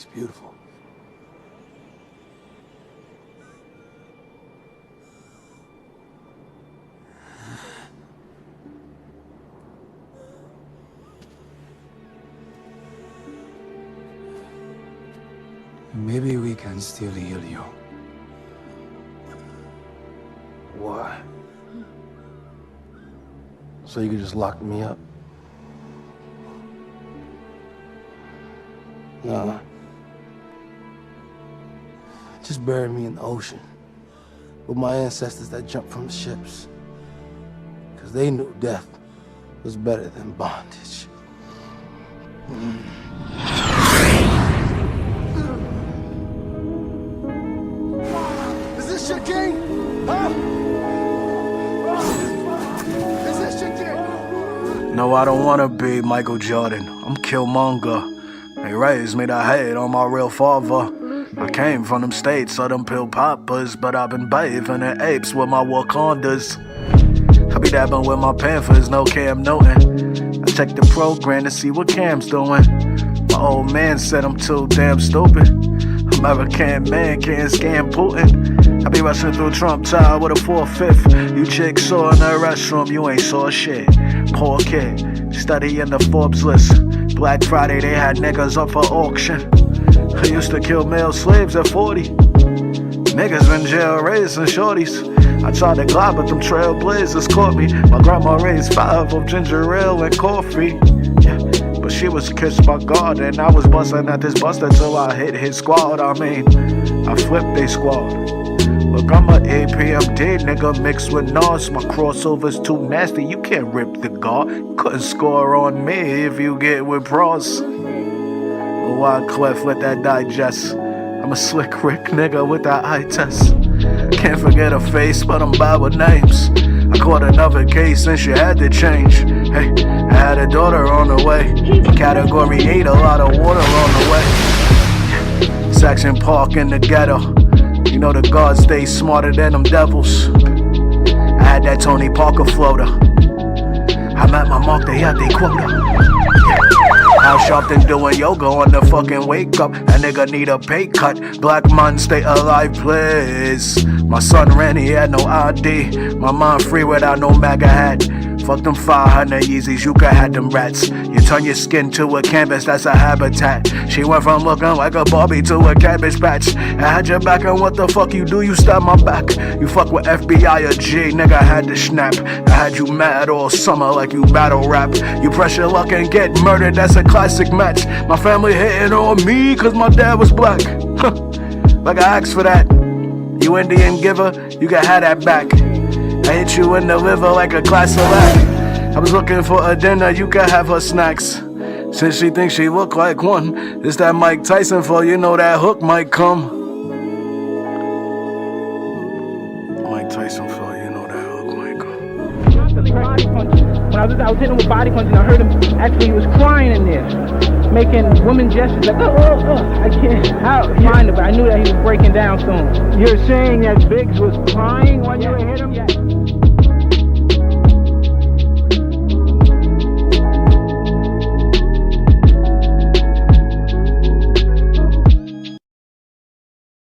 It's beautiful. Maybe we can still heal you. Why? So you could just lock me up? Nah. Just bury me in the ocean with my ancestors that jumped from the ships. Because they knew death was better than bondage. Is this your king? Huh? Is this your king? No, I don't wanna be Michael Jordan. I'm Killmonger. They raised me to hate on my real father. I came from them states of them pill poppers, but I've been bathing in apes with my Wakandas. I be dabbing with my Panthers, no Cam Newton. I check the program to see what Cam's doing. My old man said I'm too damn stupid. American man can't scam Putin. I be rushing through Trump Tower with a 4/5. You chicks saw in the restroom, you ain't saw shit. Poor kid, studying the Forbes list. Black Friday, they had niggas up for auction. I used to kill male slaves at 40. Niggas in jail raising shorties. I tried to glide, but them trailblazers caught me. My grandma raised 5 of ginger ale and coffee. Yeah, but she was kissed by God, and I was busting at this buster till I hit his squad. I mean, I flipped they squad. Look, I'm a APMD nigga mixed with Nas. My crossover's too nasty, you can't rip the guard. Couldn't score on me if you get with pros. Why Clef, let that digest. I'm a slick Rick nigga with that eye test. Can't forget a face, but I'm bad with names. I caught another case and she had to change. Hey, I had a daughter on the way. Category 8, a lot of water on the way. Section Park in the ghetto. You know the guards stay smarter than them devils. I had that Tony Parker floater. I'm at my mark, they had their quota. How sharp than doing yoga on the fucking wake up. A nigga need a pay cut. Black man, stay alive, please. My son ran, he had no ID. My mind free without no MAGA hat. Fuck them 500 Yeezys, you could have them rats. You turn your skin to a canvas, that's a habitat. She went from looking like a Barbie to a cabbage patch. I had your back, and what the fuck you do? You stab my back. You fuck with FBI or G, nigga had to snap. I had you mad all summer like you battle rap. You press your luck and get murdered, that's a classic match. My family hating on me cause my dad was black. Like I asked for that. You Indian giver, you can have that back. I hit you in the liver like a glass of lac. I was looking for a dinner, you can have her snacks. Since she thinks she look like one, it's that Mike Tyson for you know that hook might come. Mike Tyson for you know that hook might come. Body punches. When I was hitting him with body punches, I heard him actually he was crying in there, making woman gestures like I can't find it, but I knew that he was breaking down soon. You're saying that Biggs was crying when you hit him? Yeah.